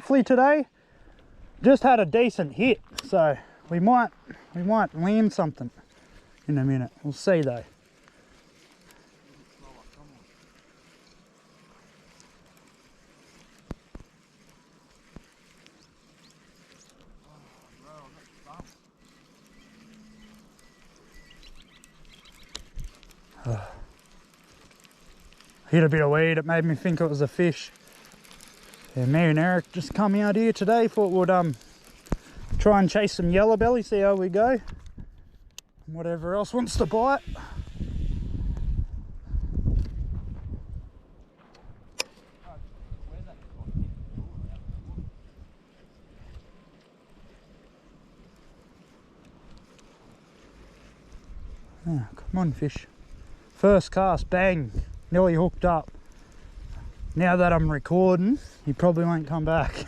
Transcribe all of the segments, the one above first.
Chifley today. Just had a decent hit, so we might land something in a minute. We'll see though. Hit a bit of weed, it made me think it was a fish. Yeah, me and Eric just come out here today, thought we'd try and chase some yellow belly, see how we go. And whatever else wants to bite. Oh, come on fish. First cast, bang, nearly hooked up. Now that I'm recording, he probably won't come back.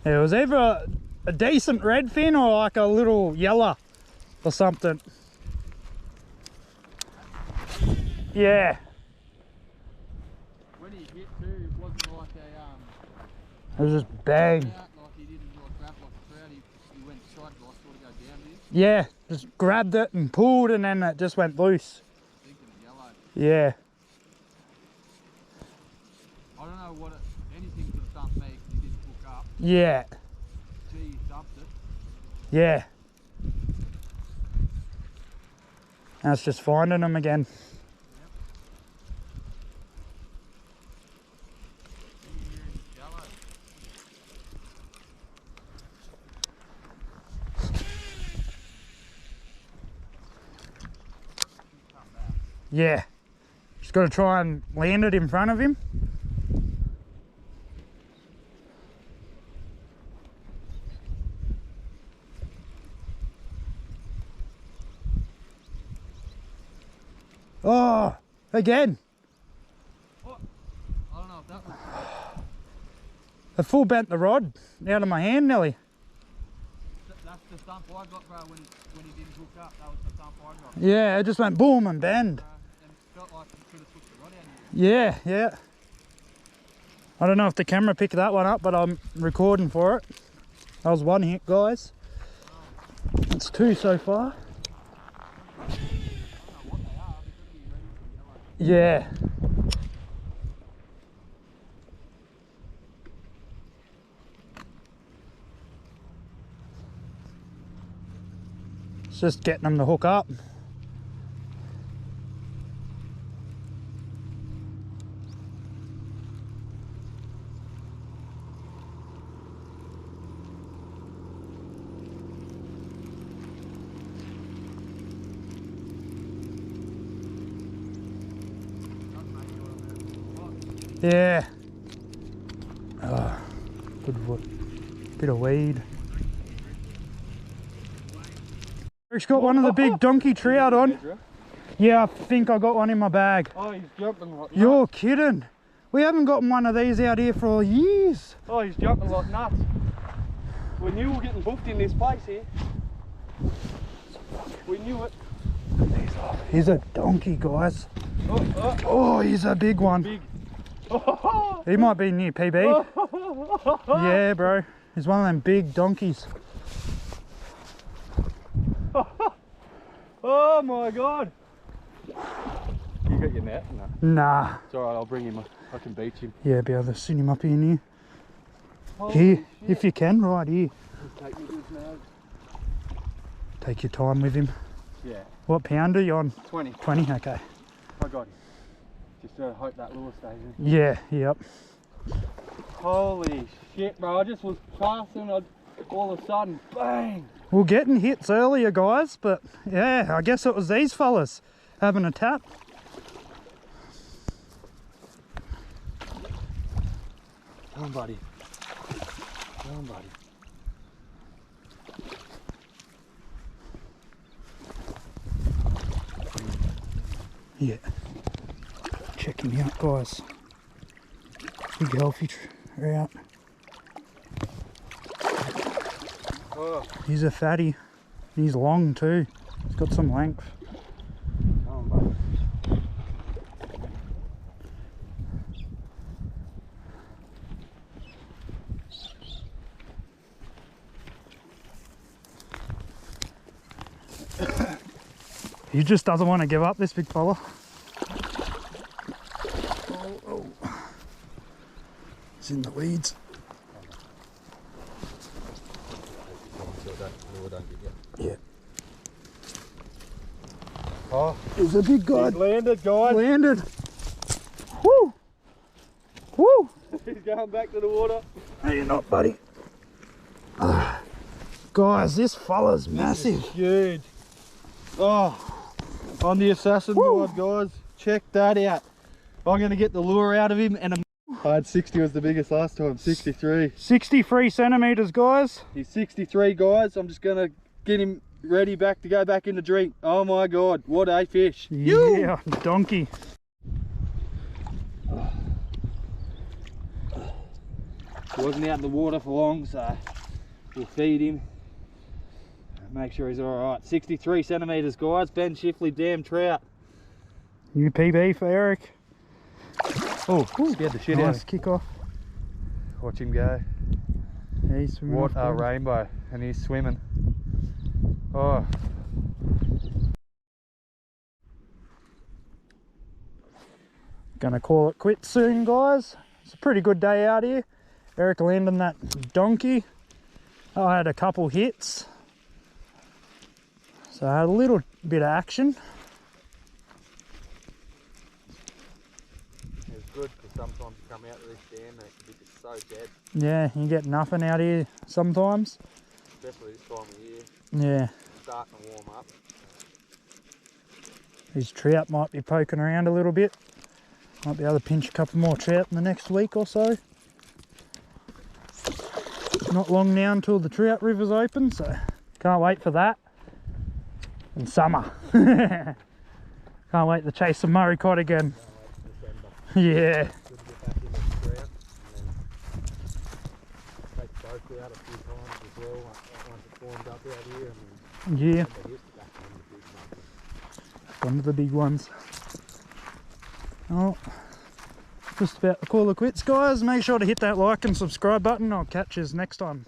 It was either a decent redfin or like a little yellow or something. Yeah. When he hit too, it wasn't like a It was just bang. like he didn't like grab like a trout, he went sideways, sort of go down here. Yeah, just grabbed it and pulled and then it just went loose. Thinking of yellow. Yeah. I don't know what anything could have dumped me because he didn't hook up. Yeah. Gee, he dumped it. Yeah. Now it's just finding them again. Yellow. Yeah. Just got to try and land it in front of him. Oh, again. Oh, I don't know if that was... I full bent the rod out of my hand nearly. That's the stump I got, bro, when he didn't hook up. That was the stump I got. Yeah, it just went boom and bend. And it felt like he could have took the rod out of you. Yeah, yeah. I don't know if the camera picked that one up, but I'm recording for it. That was one hit, guys. That's two so far. Yeah. It's just getting them to hook up. Yeah. Oh, good wood. Bit of weed. Eric's got one of the big donkey trout on. Yeah, I think I got one in my bag. Oh, he's jumping like nuts. You're kidding. We haven't gotten one of these out here for years. Oh, he's jumping like nuts. We knew we were getting booked in this place here. We knew it. He's a donkey, guys. Oh, he's a big one. Big. He might be near PB. Yeah, bro. He's one of them big donkeys. Oh my god. You got your net? No. Nah. It's alright, I'll bring him up. I can beat him. Yeah, be able to sit him up in here. Holy Here, shit. if you can, right here. Take me this now. Take your time with him. Yeah. What pound are you on? 20. 20, okay. I got him. Just hope that lure stays in. Yeah, yep. Holy shit, bro. I just was passing, all of a sudden, bang! We're getting hits earlier, guys, but yeah, I guess it was these fellas having a tap. Come on, buddy. Come on, buddy. Yeah. Check him out, guys. Big healthy trout. Oh. He's a fatty. He's long too. It's got some length. Oh, mate. He just doesn't want to give up, this big fella. Oh. It's in the weeds. Yeah. Oh, It's a big guy. he's landed, guys. Landed. Woo! Woo! He's going back to the water. No, you're not, buddy. Guys, this fella's massive. Huge. Oh, on the assassin Woo. board, guys. Check that out. I'm going to get the lure out of him, and I had 60 was the biggest last time. 63. 63 centimeters, guys. He's 63, guys. I'm just going to get him ready back to go back in the drink. Oh my God, what a fish. Yeah, donkey. He wasn't out in the water for long, so we'll feed him. Make sure he's all right. 63 centimeters, guys. Ben Chifley damn trout. New PB for Eric. Oh, scared the shit out of Nice kick off. him. Watch him go. Yeah, he's swimming What off a good. rainbow, and he's swimming. Oh, Gonna call it quits soon, guys. It's a pretty good day out here. Eric landing that donkey. I had a couple hits, so I had a little bit of action. it's good because sometimes you come out of this dam and it can be just so dead, Yeah, you get nothing out here sometimes. especially this time of year. Yeah, It's starting to warm up. these trout might be poking around a little bit. Might be able to pinch a couple more trout in the next week or so. Not long now until the trout river's open, so can't wait for that. And summer. Can't wait to chase some Murray cod again. Yeah. Good to get back in the trout and then take the boat out a few times as well once it formed up out here. And Yeah. then they used to back on the big ones. One of the big ones. Oh, just about to call it quits, guys. Make sure to hit that like and subscribe button. I'll catch you next time.